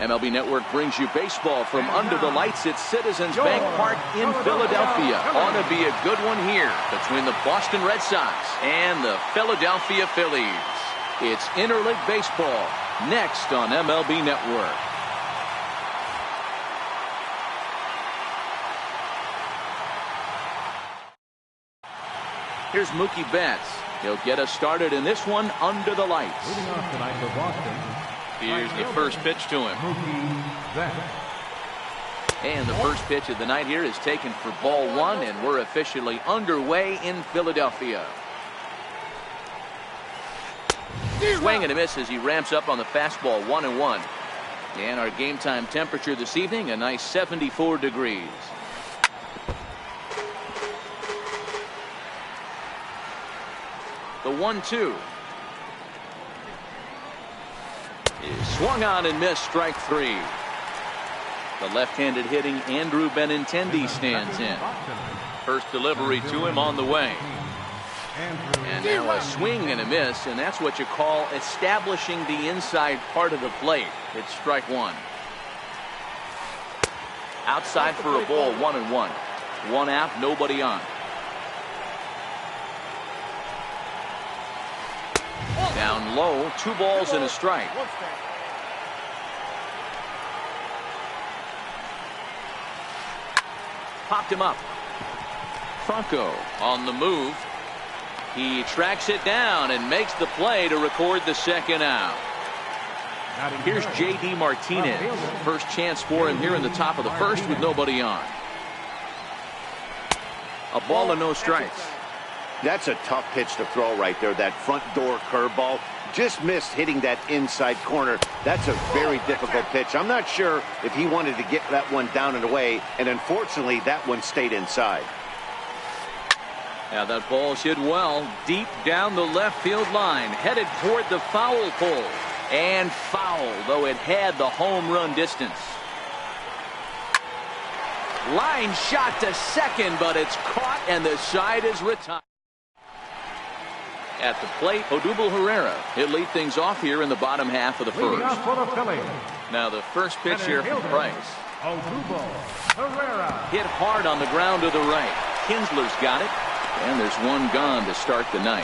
MLB Network brings you baseball from under the lights at Citizens Bank Park in Philadelphia. Ought to be a good one here between the Boston Red Sox and the Philadelphia Phillies. It's interleague baseball next on MLB Network. Here's Mookie Betts. He'll get us started in this one under the lights. Leading off tonight for Boston. Here's the first pitch to him. Mookie Betts. And the first pitch of the night here is taken for ball one, and we're officially underway in Philadelphia. Swing and a miss as he ramps up on the fastball, 1-1. And our game time temperature this evening, a nice 74 degrees. The 1-2 is swung on and missed, strike three. The left-handed hitting Andrew Benintendi stands in. First delivery to him on the way. And now a swing and a miss, and that's what you call establishing the inside part of the plate. It's strike one. Outside for a ball, 1-1. One out, nobody on. Down low, 2 balls and a strike. Popped him up. Franco on the move. He tracks it down and makes the play to record the second out. Here's J.D. Martinez. First chance for him here in the top of the first with nobody on. A ball and no strikes. That's a tough pitch to throw right there. That front door curveball just missed hitting that inside corner. That's a very difficult pitch. I'm not sure if he wanted to get that one down and away, and unfortunately that one stayed inside. Now that ball's hit well deep down the left field line, headed toward the foul pole, and foul, though it had the home run distance. Line shot to second, but it's caught and the side is retired. At the plate, Odubel Herrera. He'll lead things off here in the bottom half of the first. Now the first pitch here from Price. Odubel Herrera. Hit hard on the ground to the right. Kinsler's got it. And there's one gone to start the night.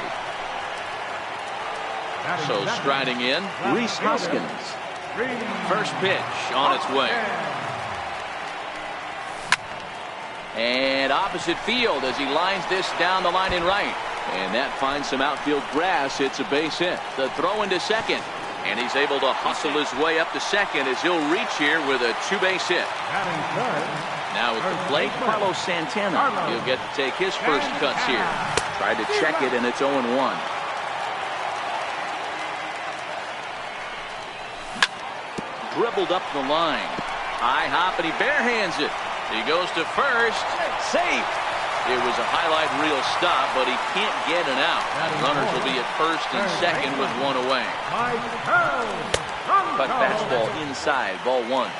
So striding in, Rhys Hoskins. First pitch on its way. And opposite field as he lines this down the line in right. And that finds some outfield grass. It's a base hit. The throw into second. And he's able to hustle his way up to second as he'll reach here with a 2-base hit. Now at the plate, Carlos Santana. He'll get to take his first cuts here. Tried to check it, and it's 0-1. Dribbled up the line. High hop, and he barehands it. He goes to first. Safe. It was a highlight reel stop, but he can't get it out. Runners will be at first and second with one away. Cut fastball inside, ball one.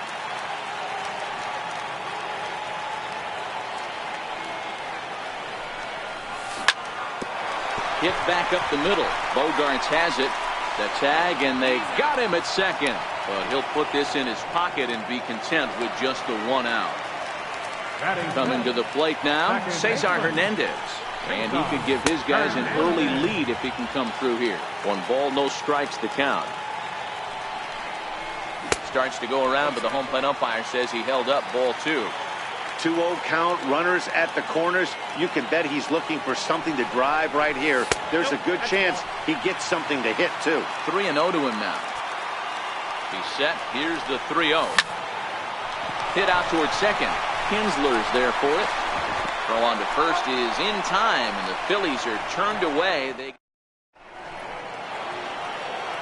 Hit back up the middle. Bogarts has it. The tag, and they got him at second. But he'll put this in his pocket and be content with just the one out. Coming to the plate now, Cesar Hernandez. And he could give his guys an early lead if he can come through here. 1 ball, no strikes to count. Starts to go around, but the home plate umpire says he held up, ball 2. 2-0 count, runners at the corners. You can bet he's looking for something to drive right here. There's a good chance he gets something to hit, too. 3-0 to him now. He's set. Here's the 3-0. Hit out towards second. Kinsler's there for it. Throw on to first is in time, and the Phillies are turned away.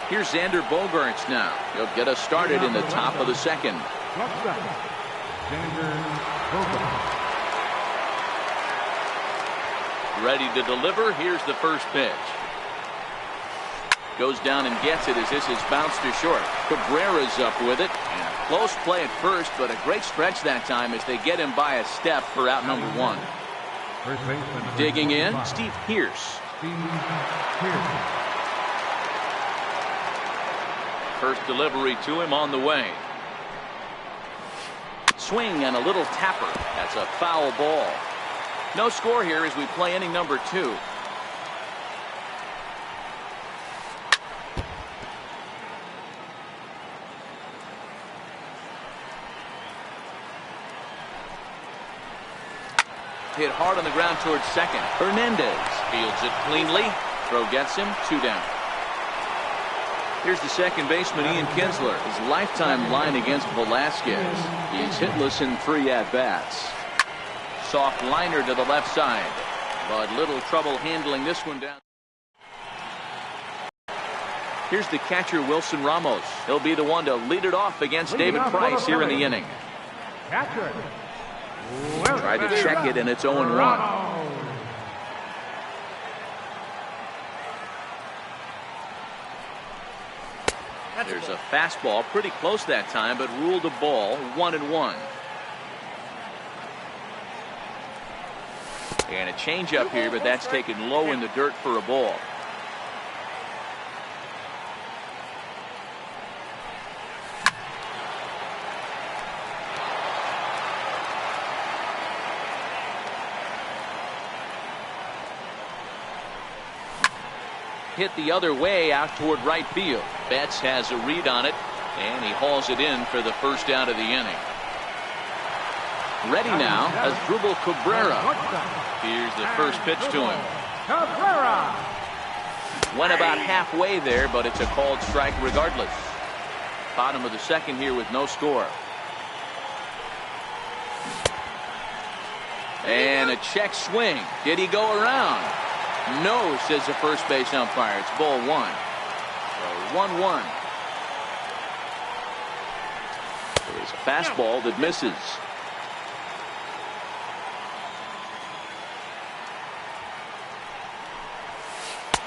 Here's Xander Bogaerts now. He'll get us started in the top of the second. Ready to deliver. Here's the first pitch. Goes down and gets it as this is bounced to short. Cabrera's up with it. And a close play at first, but a great stretch that time as they get him by a step for out number 1. Digging in, Steve Pearce. First delivery to him on the way. Swing and a little tapper. That's a foul ball. No score here as we play inning number 2. Hit hard on the ground towards second. Hernandez fields it cleanly. Throw gets him. 2 down. Here's the second baseman, Ian Kinsler. His lifetime line against Velasquez. He's hitless in 3 at-bats. Soft liner to the left side, but little trouble handling this one down. Here's the catcher, Wilson Ramos. He'll be the one to lead it off against David Price here in the inning. Catcher. Tried to check it, and it's 0-1. There's a fastball pretty close that time, but ruled a ball. 1-1. And a changeup here, but that's taken low in the dirt for a ball. Hit the other way out toward right field. Betts has a read on it, and he hauls it in for the first out of the inning. Ready now as Asdrubal Cabrera. Here's the first pitch to him. Cabrera. Went about halfway there, but it's a called strike regardless. Bottom of the second here with no score. And a check swing. Did he go around? No, says the first base umpire. It's ball 1. So 1-1. There's a fastball that misses.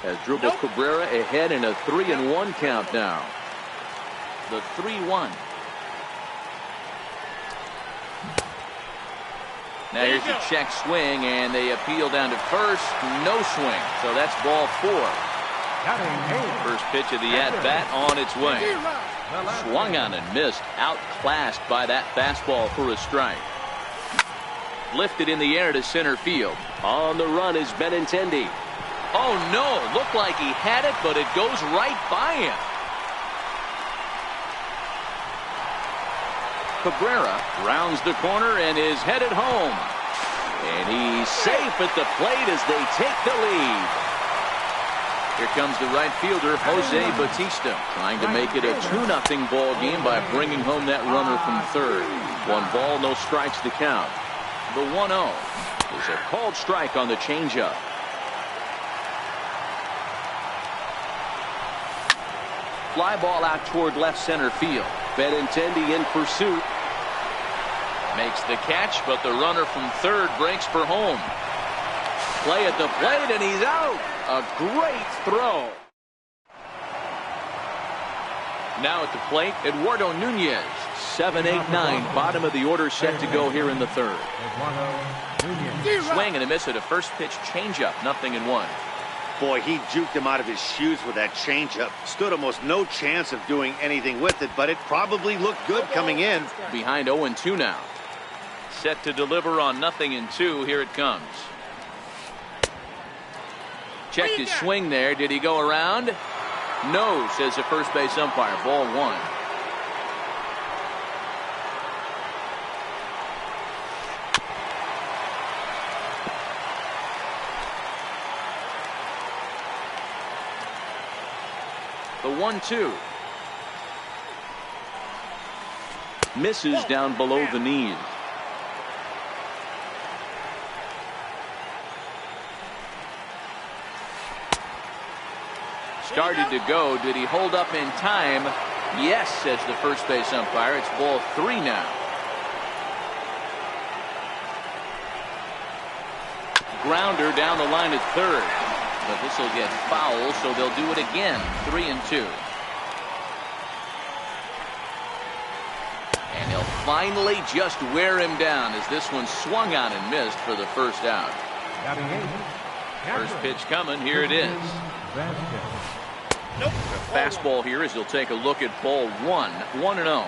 Asdrubal Cabrera ahead in a 3-1 count now. The 3-1. Now here's the check swing, and they appeal down to first. No swing, so that's ball 4. First pitch of the at-bat on its way. Swung on and missed. Outclassed by that fastball for a strike. Lifted in the air to center field. On the run is Benintendi. Oh no, looked like he had it, but it goes right by him. Cabrera rounds the corner and is headed home. And he's safe at the plate as they take the lead. Here comes the right fielder, Jose Bautista, trying to make it a 2-0 ball game by bringing home that runner from third. 1 ball, no strikes to count. The 1-0 is a called strike on the changeup. Fly ball out toward left center field. Benintendi in pursuit. Makes the catch, but the runner from third breaks for home. Play at the plate, and he's out. A great throw. Now at the plate, Eduardo Nunez. 7-8-9, bottom of the order set to go here in the third. Swing and a miss at a first pitch changeup. 0-1. Boy, he juked him out of his shoes with that changeup. Stood almost no chance of doing anything with it, but it probably looked good coming in. Behind 0-2 now. Set to deliver on 0-2. Here it comes. Checked his swing there. Did he go around? No, says the first base umpire. Ball 1. The 1-2. Misses down below the knees. Started to go. Did he hold up in time? Yes, says the first base umpire. It's ball 3 now. Grounder down the line at third. But this will get foul, so they'll do it again. 3-2. And he'll finally just wear him down as this one swung on and missed for the first out. First pitch coming. Here it is. The fastball here as he'll take a look at ball 1. 1-0.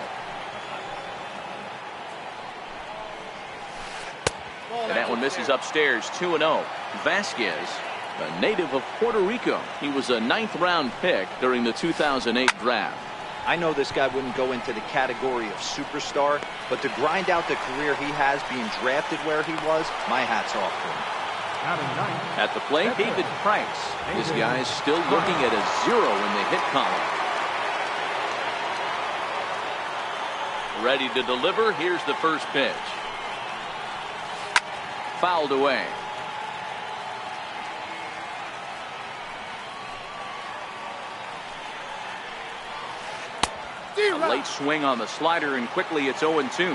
And that one misses upstairs. 2-0. Vasquez, a native of Puerto Rico. He was a 9th-round pick during the 2008 draft. I know this guy wouldn't go into the category of superstar, but to grind out the career he has being drafted where he was, my hat's off to him. At the plate, David Price. This guy's still looking at a 0 in the hit column. Ready to deliver. Here's the first pitch. Fouled away. A late swing on the slider, and quickly it's 0-2.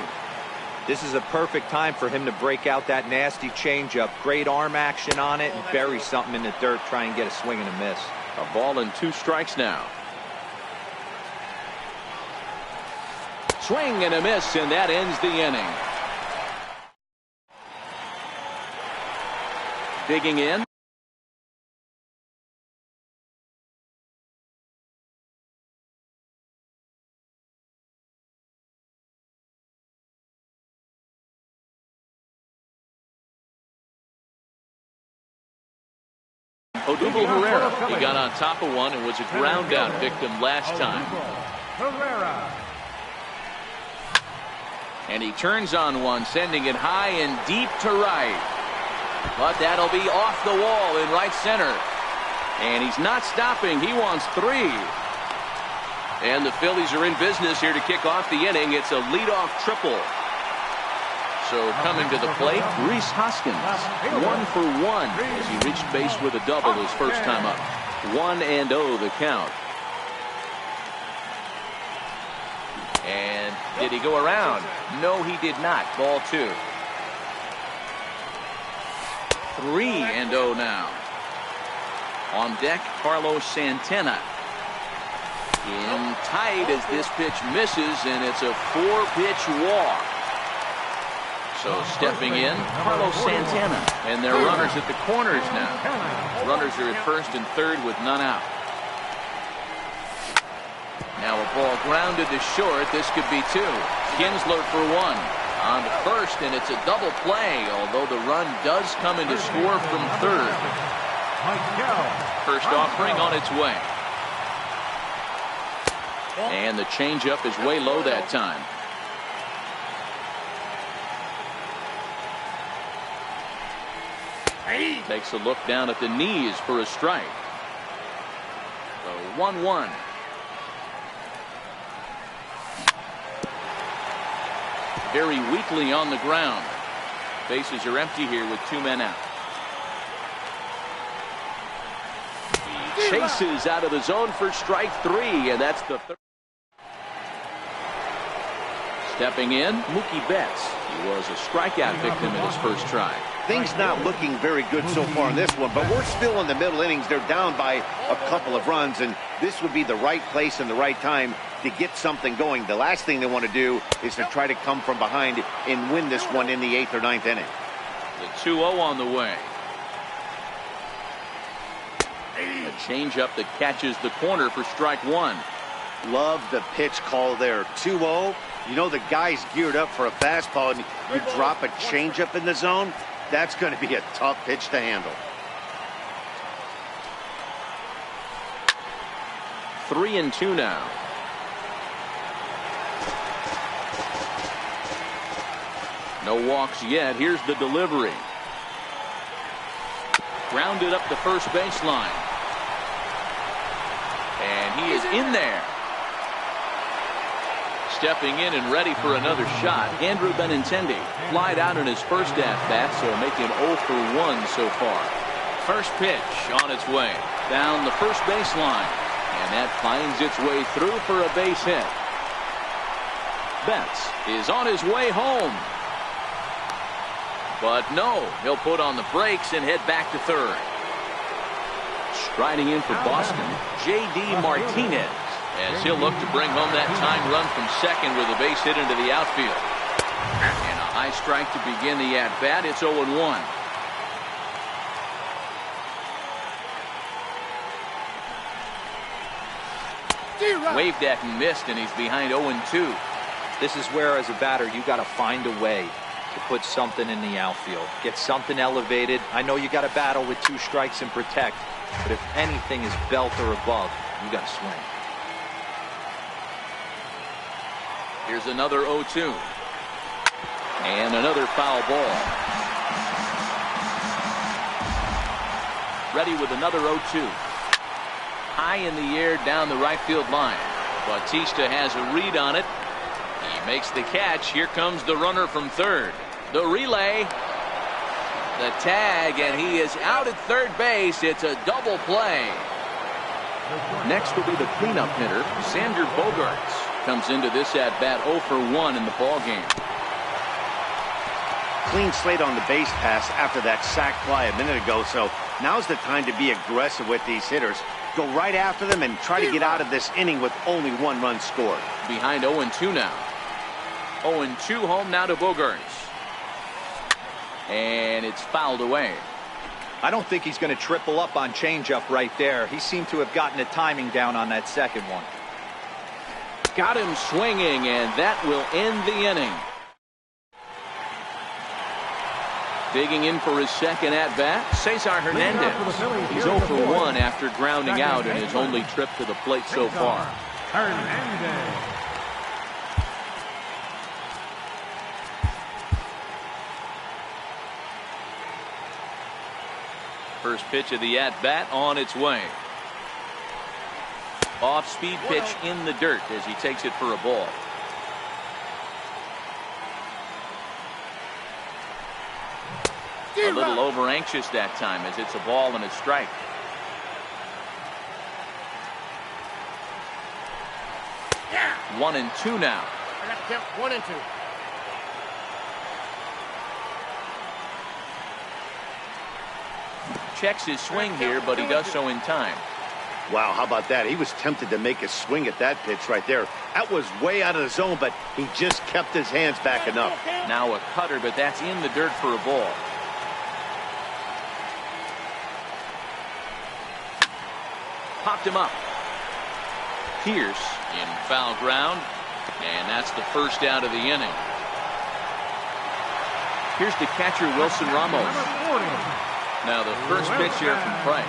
This is a perfect time for him to break out that nasty changeup. Great arm action on it and bury something in the dirt. Try and get a swing and a miss. A ball and 2 strikes now. Swing and a miss, and that ends the inning. Digging in. Odubel Herrera. He got on top of one and was a ground out victim last time. Herrera. And he turns on one, sending it high and deep to right. But that'll be off the wall in right center. And he's not stopping. He wants 3. And the Phillies are in business here to kick off the inning. It's a leadoff triple. So coming to the plate, Rhys Hoskins, 1 for 1 as he reached base with a double his first time up. 1-0 the count. And did he go around? No, he did not. Ball 2. 3-0 now. On deck, Carlos Santana. In tight as this pitch misses, and it's a 4-pitch walk. So stepping in, Carlos Santana. And they're runners at the corners now. Runners are at first and third with none out. Now a ball grounded to short. This could be 2. Kinsler for 1. On to first, and it's a double play, although the run does come in to score from third. First offering on its way. And the changeup is way low that time. Takes a look down at the knees for a strike. So 1-1. Very weakly on the ground. Bases are empty here with 2 men out. He chases out of the zone for strike 3, and that's the third. Stepping in, Mookie Betts. He was a strikeout victim in his first try. Things not looking very good so far in this one, but we're still in the middle innings. They're down by a couple of runs, and this would be the right place and the right time to get something going. The last thing they want to do is to try to come from behind and win this one in the 8th or 9th inning. The 2-0 on the way. A changeup that catches the corner for strike 1. Love the pitch call there. 2-0. You know the guy's geared up for a fastball, and you drop a changeup in the zone. That's going to be a tough pitch to handle. 3-2 now. No walks yet. Here's the delivery. Grounded up the first baseline. And he is in there. Stepping in and ready for another shot, Andrew Benintendi flied out in his first at-bat, so making 0 for 1 so far. First pitch on its way down the first baseline, and that finds its way through for a base hit. Betts is on his way home. But no, he'll put on the brakes and head back to third. Striding in for Boston, J.D. Martinez, as he'll look to bring home that tying run from second with a base hit into the outfield. And a high strike to begin the at-bat. It's 0-1. Waved at and missed, and he's behind 0-2. This is where, as a batter, you got to find a way. to put something in the outfield. Get something elevated. I know you got to battle with 2 strikes and protect, but if anything is belt or above, you got to swing. Here's another 0-2. And another foul ball. Ready with another 0-2. High in the air down the right field line. Bautista has a read on it. He makes the catch. Here comes the runner from third. The relay. The tag, and he is out at third base. It's a double play. Next will be the cleanup hitter, Xander Bogaerts. Comes into this at-bat 0 for 1 in the ballgame. Clean slate on the base pass after that sac fly a minute ago, so now's the time to be aggressive with these hitters. Go right after them and try to get out of this inning with only 1 run scored. Behind 0-2 now. 0-2 home now to Bogaerts. And it's fouled away. I don't think he's going to triple up on changeup right there. He seemed to have gotten the timing down on that second one. Got him swinging, and that will end the inning. Digging in for his second at-bat, Cesar Hernandez. He's 0 for 1 after grounding out in his only trip to the plate so far. Hernandez. First pitch of the at-bat on its way. Off-speed pitch in the dirt as he takes it for a ball. A little over-anxious that time as it's a ball and a strike. Yeah. 1-2 now. I got to count 1 and 2. Checks his swing here, but he does so in time. Wow, how about that? He was tempted to make a swing at that pitch right there. That was way out of the zone, but he just kept his hands back enough. Now a cutter, but that's in the dirt for a ball. Popped him up. Pierce in foul ground, and that's the first out of the inning. Here's the catcher, Wilson Ramos. Now the first pitch here from Price.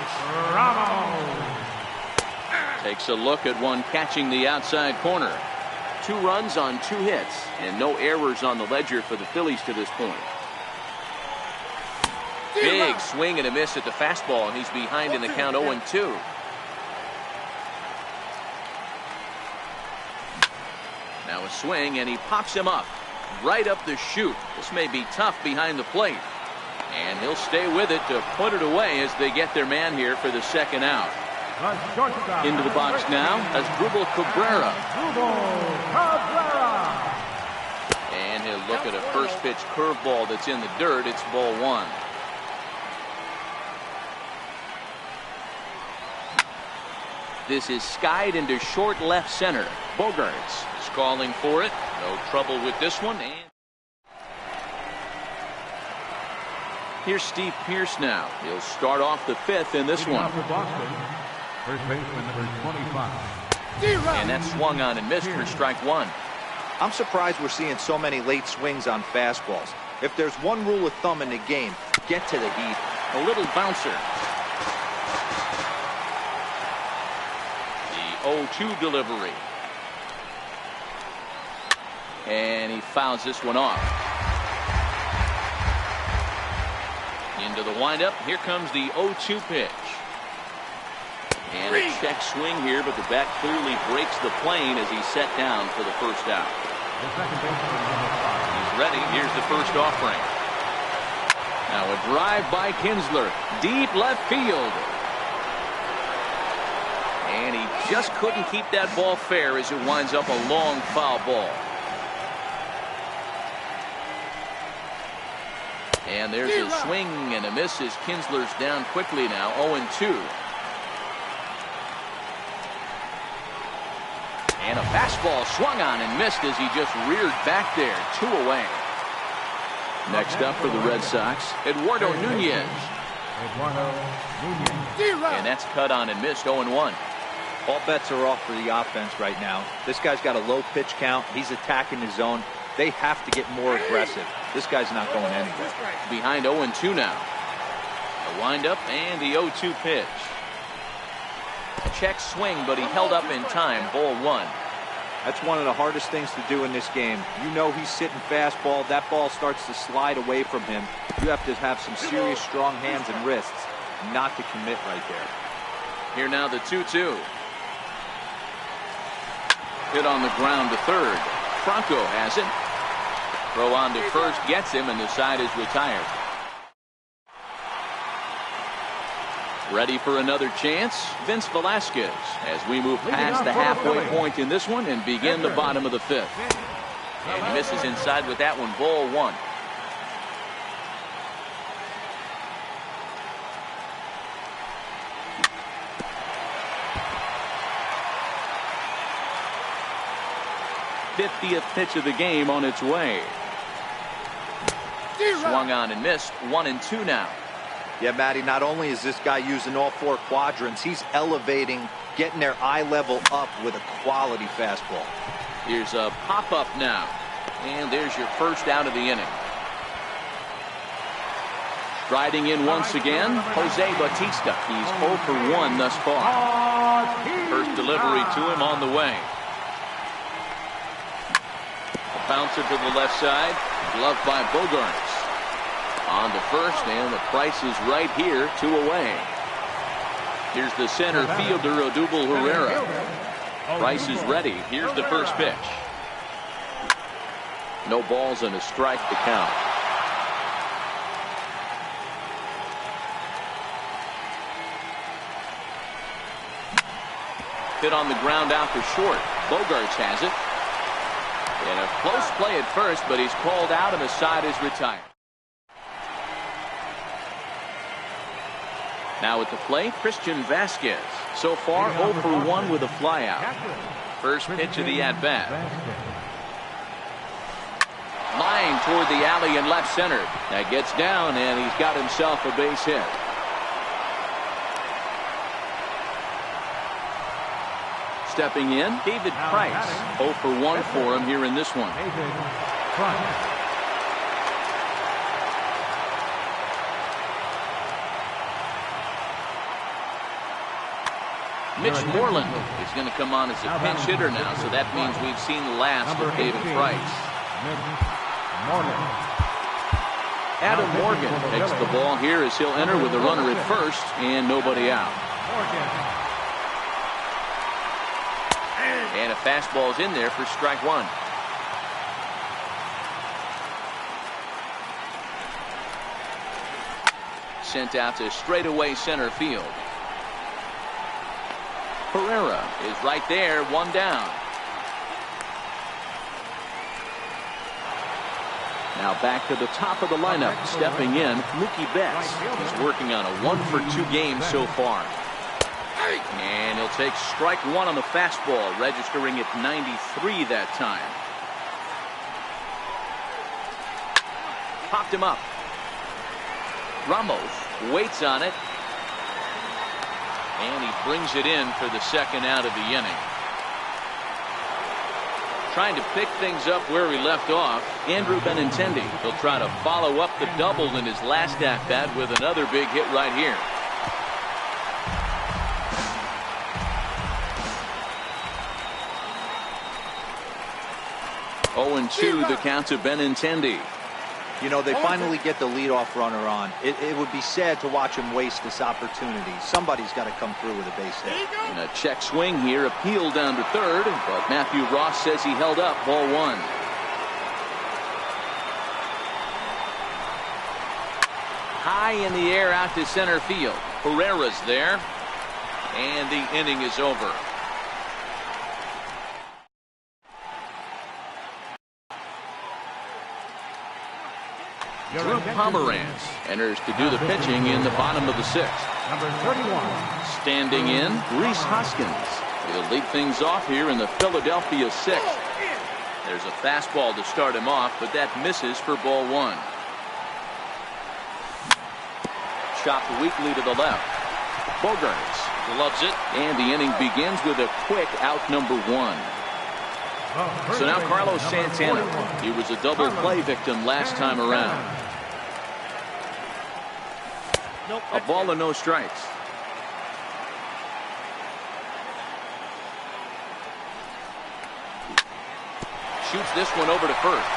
Ramos. Takes a look at one catching the outside corner. 2 runs on 2 hits, and no errors on the ledger for the Phillies to this point. Big swing and a miss at the fastball, and he's behind in the count 0-2. Now a swing, and he pops him up. Right up the chute. This may be tough behind the plate. And he'll stay with it to put it away as they get their man here for the second out. Into the box now as Asdrubal Cabrera. And he'll look at a first pitch curveball that's in the dirt. It's ball 1. This is skied into short left center. Bogaerts is calling for it. No trouble with this one. And here's Steve Pierce now. He'll start off the 5th in this one. First baseman number 25. And that's swung on and missed for strike 1. I'm surprised we're seeing so many late swings on fastballs. If there's one rule of thumb in the game, get to the heat. A little bouncer. The 0-2 delivery. And he fouls this one off. Into the windup. Here comes the 0-2 pitch. And a check swing here, but the bat clearly breaks the plane as he's set down for the first out. He's ready. Here's the first offering. Now a drive by Kinsler. Deep left field. And he just couldn't keep that ball fair as it winds up a long foul ball. And there's a swing and a miss as Kinsler's down quickly now. 0-2. And a fastball swung on and missed as he just reared back there. 2 away. Next up for the Red Sox, Eduardo Nunez. And that's cut on and missed. 0-1. All bets are off for the offense right now. This guy's got a low pitch count. He's attacking the zone. They have to get more aggressive. This guy's not going anywhere. Behind 0-2 now. The windup and the 0-2 pitch. Check swing, but he held up in time. Ball 1. That's one of the hardest things to do in this game. You know he's sitting fastball. That ball starts to slide away from him. You have to have some serious strong hands and wrists not to commit right there. Here now the 2-2. Hit on the ground to third. Franco has it. Throw on to first gets him, and the side is retired. Ready for another chance? Vince Velasquez as we move past the halfway point in this one and begin the bottom of the 5th. And he misses inside with that one. Ball 1. '50th pitch of the game on its way. Swung on and missed. 1-2 now. Yeah, Matty, not only is this guy using all 4 quadrants, he's elevating, getting their eye level up with a quality fastball. Here's a pop-up now. And there's your first out of the inning. Striding in once again, Jose Bautista. He's 0 for 1 thus far. First delivery to him on the way. A bouncer to the left side. Gloved by Bogarts. On to first, and the price is right here, 2 away. Here's the center fielder, Odubel Herrera. Price is ready. Here's the first pitch. No balls and a strike to count. Hit on the ground out for short. Bogarts has it. And a close play at first, but he's called out and the side is retired. Now at the plate, Christian Vasquez. So far 0 for 1 with a flyout. First pitch of the at-bat. Line toward the alley and left center. That gets down and he's got himself a base hit. Stepping in, David Price. 0 for 1 for him here in this one. Mitch Moreland is going to come on as a pinch hitter now, so that means we've seen the last of David Price. Adam Morgan takes the ball here as he'll enter with a runner at first and nobody out. And a fastball's in there for strike 1. Sent out to straightaway center field. Herrera is right there, 1 down. Now back to the top of the lineup. Stepping in, Mookie Betts. He's working on a 1 for 2 game so far. And he'll take strike 1 on the fastball, registering at 93 that time. Popped him up. Ramos waits on it. And he brings it in for the second out of the inning. Trying to pick things up where he left off, Andrew Benintendi. He'll try to follow up the double in his last at-bat with another big hit right here. Oh, and 2 the count to Benintendi. You know, they finally get the leadoff runner on. It would be sad to watch him waste this opportunity. Somebody's got to come through with a base hit. And a check swing here, appeal down to third, but Matthew Ross says he held up. Ball 1. High in the air out to center field. Herrera's there, and the inning is over. Drew Pomeranz enters to do the pitching in the bottom of the 6th. Number 31. Standing in, Rhys Hoskins. He'll lead things off here in the Philadelphia 6th. There's a fastball to start him off, but that misses for ball 1. Chopped weakly to the left. Bogarts loves it, and the inning begins with a quick out number 1. So now Carlos Santana. He was a double play victim last time around. A ball and no strikes. Shoots this one over to first.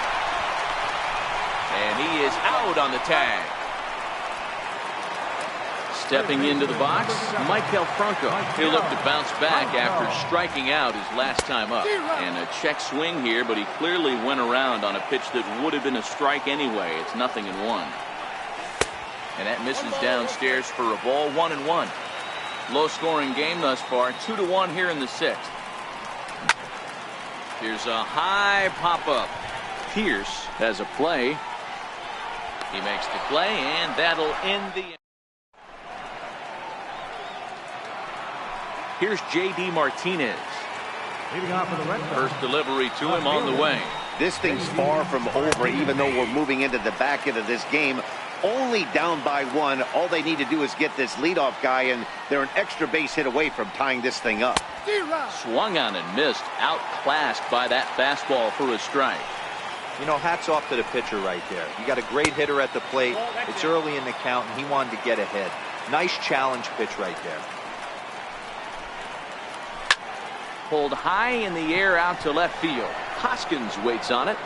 And he is out on the tag. Stepping into the box, Maikel Franco. He'll look to bounce back after striking out his last time up. And a check swing here, but he clearly went around on a pitch that would have been a strike anyway. It's 0-1. And that misses downstairs for a ball, 1-1. Low scoring game thus far, 2-1 here in the 6th. Here's a high pop up. Pierce has a play. He makes the play, and that'll end the. Here's J.D. Martinez. Leading off for the Red Sox. First delivery to him on the way. This thing's far from over, even though we're moving into the back end of this game. Only down by 1. All they need to do is get this leadoff guy, and they're an extra base hit away from tying this thing up. Swung on and missed. Outclassed by that fastball for a strike. You know, hats off to the pitcher right there. You got a great hitter at the plate. It's early in the count, and he wanted to get ahead. Nice challenge pitch right there. Pulled high in the air out to left field. Hoskins waits on it.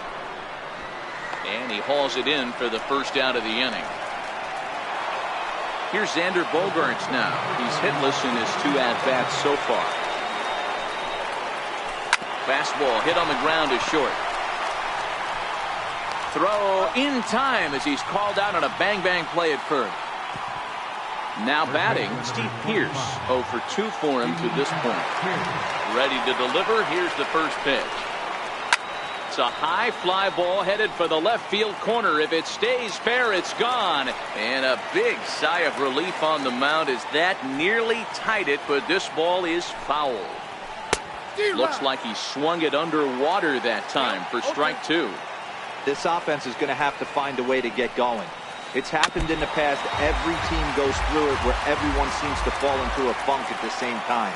And he hauls it in for the first out of the inning. Here's Xander Bogaerts now. He's hitless in his 2 at-bats so far. Fastball hit on the ground is short. Throw in time as he's called out on a bang-bang play at first. Now batting, Steve Pierce. 0 for 2 for him to this point. Ready to deliver. Here's the first pitch. It's a high fly ball headed for the left field corner. If it stays fair, it's gone. And a big sigh of relief on the mound as that nearly tied it, but this ball is foul. Looks like he swung it underwater that time for strike 2. This offense is going to have to find a way to get going. It's happened in the past. Every team goes through it where everyone seems to fall into a funk at the same time.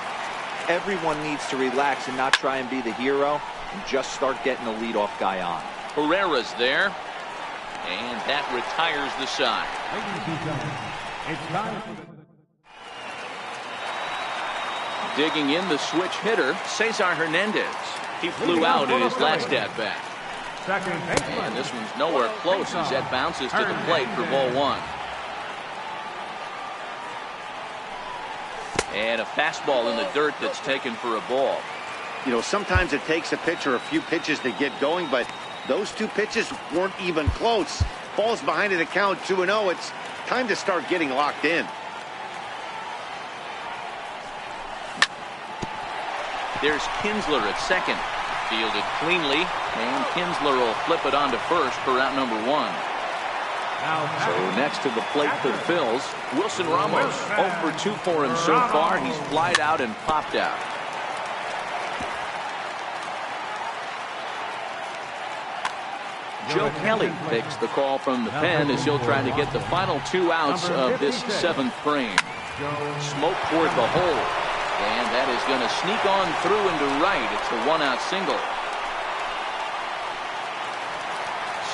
Everyone needs to relax and not try and be the hero and just start getting the leadoff guy on. Herrera's there, and that retires the side. It's time for the... Digging in the switch hitter, Cesar Hernandez. He flew out in his last at-bat. And this one's nowhere close as that bounces to the plate for ball 1. And a fastball in the dirt that's taken for a ball. You know, sometimes it takes a pitcher a few pitches to get going, but those 2 pitches weren't even close. Ball's behind at a count 2-0. It's time to start getting locked in. There's Kinsler at second. Fielded cleanly, and Kinsler will flip it on to first for out number 1. So next to the plate for the Phils, Wilson Ramos. 0 for 2 for him so far. He's flied out and popped out. Joe Kelly takes the call from the pen as he'll try to get the final 2 outs of this 7th frame. Smoke toward the hole. And that is going to sneak on through into right. It's a 1-out single.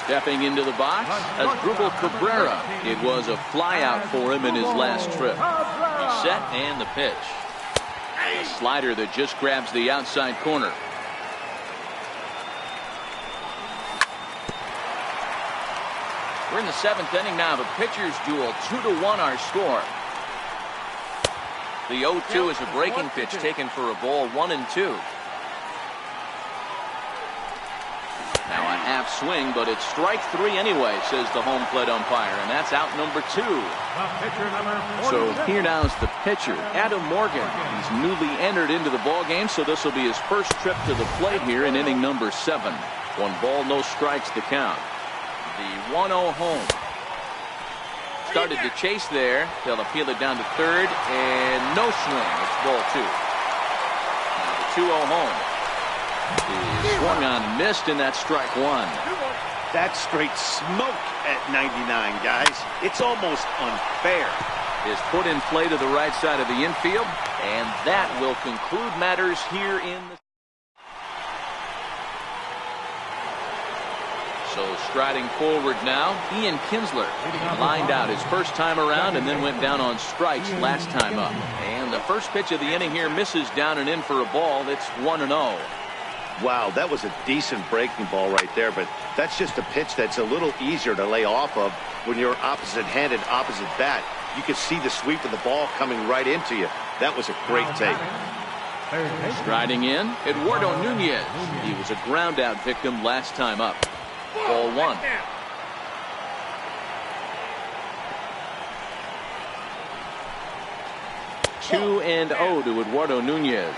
Stepping into the box, Asdrubal Cabrera. It was a flyout for him in his last trip. He's set and the pitch. A slider that just grabs the outside corner. We're in the 7th inning now. The pitcher's duel, 2-1 our score. The 0-2 is a breaking pitch taken for a ball, 1-2. Now a half swing, but it's strike 3 anyway, says the home plate umpire, and that's out number 2. So here now is the pitcher, Adam Morgan. He's newly entered into the ball game, so this will be his first trip to the plate here in inning number 7. 1 ball, no strikes to count. The 1-0 home. Started to chase there. They'll appeal it down to third, and no swing. It's ball 2. Now the 2-0 home. He swung on and missed, and that's strike 1. That's straight smoke at 99, guys. It's almost unfair. Is put in play to the right side of the infield, and that will conclude matters here in the... So striding forward now, Ian Kinsler. He lined out his first time around and then went down on strikes last time up. And the first pitch of the inning here misses down and in for a ball. It's 1-0. Wow, that was a decent breaking ball right there, but that's just a pitch that's a little easier to lay off of when you're opposite-handed, opposite bat. You can see the sweep of the ball coming right into you. That was a great take. Striding in, Eduardo Nunez. He was a ground-out victim last time up. Ball 1. Two and 0 to Eduardo Nunez.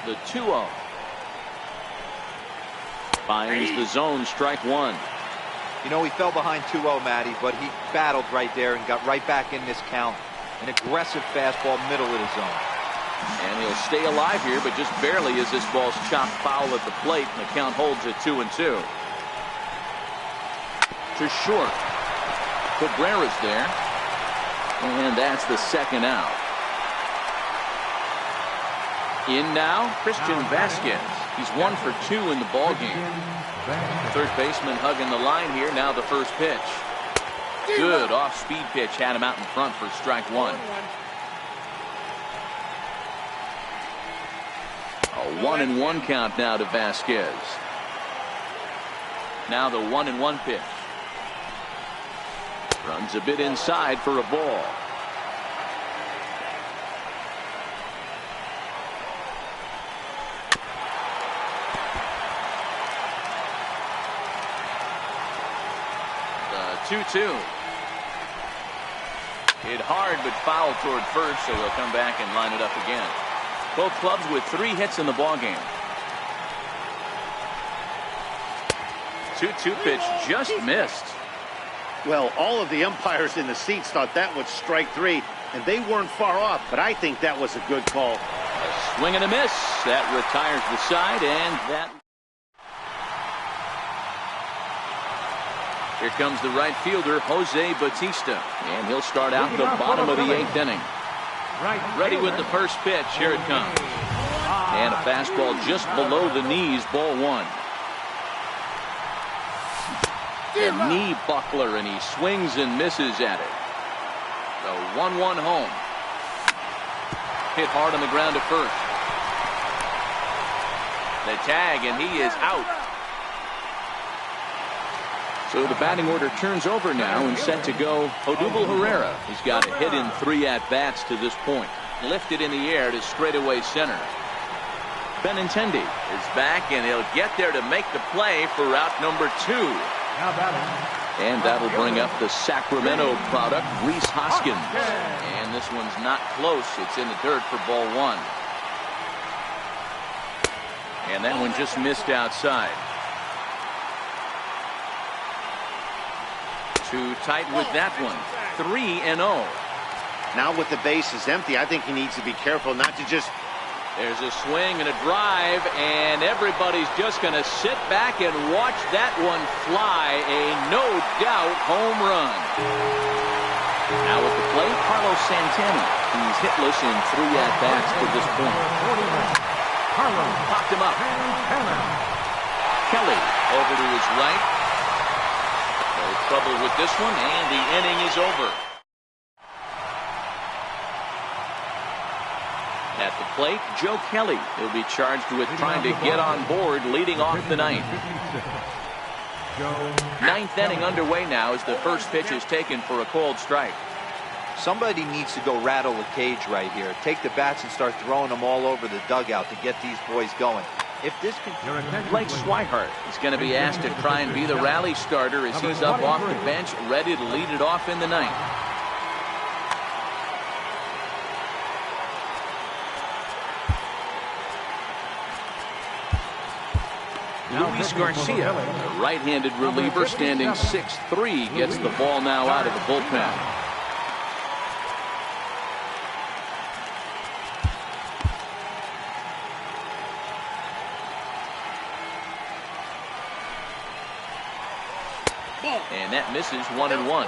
The 2-0. Finds the zone, strike 1. You know, he fell behind 2-0, Matty, but he battled right there and got right back in this count. An aggressive fastball, middle of the zone. And he'll stay alive here, but just barely as this ball's chopped foul at the plate, and the count holds at 2-2. To short. Cabrera's there. And that's the second out. In now, Christian Vasquez. He's 1 for 2 in the ballgame. Third baseman hugging the line here. Now the first pitch. Good off-speed pitch. Had him out in front for strike 1. A 1-1 count now to Vasquez. Now the 1-1 pitch. Runs a bit inside for a ball. The 2-2. Hit hard but fouled toward first, so he'll come back and line it up again. Both clubs with 3 hits in the ballgame. 2-2 pitch just missed. Well, all of the umpires in the seats thought that was strike 3, and they weren't far off, but I think that was a good call. A swing and a miss. That retires the side, and that... Here comes the right fielder, Jose Bautista, and he'll start out the bottom of the 8th inning. Ready with the first pitch. Here it comes. And a fastball just below the knees, ball 1. A knee buckler, and he swings and misses at it. The 1-1 home. Hit hard on the ground to first. The tag, and he is out. So the batting order turns over now and set to go. Odubel Herrera. He's got a hit in 3 at-bats to this point. Lifted in the air to straightaway center. Benintendi is back, and he'll get there to make the play for route number 2. And that'll bring up the Sacramento product, Rhys Hoskins. And this one's not close. It's in the dirt for ball 1. And that one just missed outside. Too tight with that one. 3-0. Now with the bases empty, I think he needs to be careful not to just... There's a swing and a drive, and everybody's just going to sit back and watch that one fly. A no-doubt home run. Now at the plate, Carlos Santana. He's hitless in 3 at-bats to this point. Popped him up. Kelly over to his right. No trouble with this one, and the inning is over. At the plate, Joe Kelly. He'll be charged with trying to get on board, leading off the 9th. 9th inning underway now as the first pitch is taken for a called strike. Somebody needs to go rattle the cage right here. Take the bats and start throwing them all over the dugout to get these boys going. If this can... Blake Swihart is going to be asked to try and be the rally starter as he's up off the bench, ready to lead it off in the 9th. Luis Garcia, the right-handed reliever, standing 6'3", gets the ball now out of the bullpen. And that misses 1-1.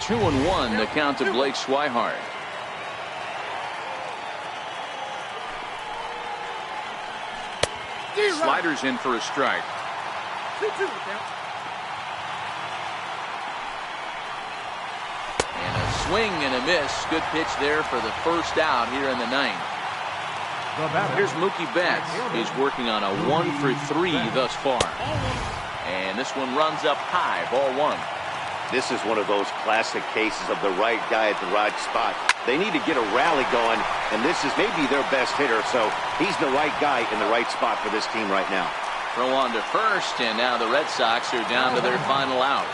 Two and 1, the count to Blake Swihart. Sliders in for a strike. And a swing and a miss. Good pitch there for the first out here in the ninth. Here's Mookie Betts. He's working on a 1-for-3 thus far. And this one runs up high, ball one. This is one of those classic cases of the right guy at the right spot. They need to get a rally going, and this is maybe their best hitter, so he's the right guy in the right spot for this team right now. Throw on to first, and now the Red Sox are down to their final out.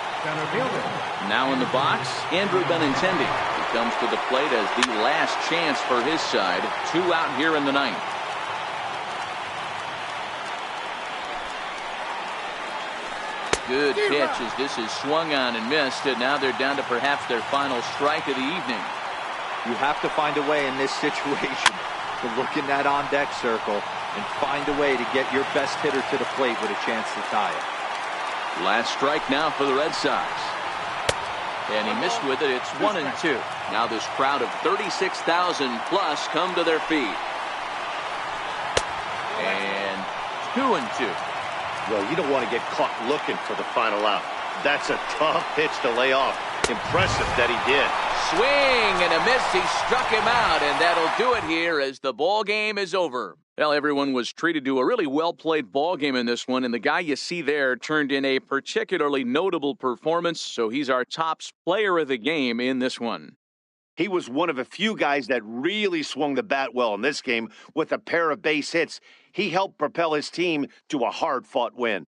Now in the box, Andrew Benintendi. He comes to the plate as the last chance for his side. 2 out here in the ninth. Good pitch as this is swung on and missed, and now they're down to perhaps their final strike of the evening. You have to find a way in this situation to look in that on-deck circle and find a way to get your best hitter to the plate with a chance to tie it. Last strike now for the Red Sox. And he missed with it. It's 1-2. Now this crowd of 36,000 plus come to their feet. And 2-2. Well, you don't want to get caught looking for the final out. That's a tough pitch to lay off. Impressive that he did. Swing and a miss. He struck him out, and that'll do it here as the ball game is over. Well, everyone was treated to a really well-played ball game in this one, and the guy you see there turned in a particularly notable performance, so he's our top player of the game in this one. He was one of a few guys that really swung the bat well in this game with a pair of base hits. He helped propel his team to a hard-fought win.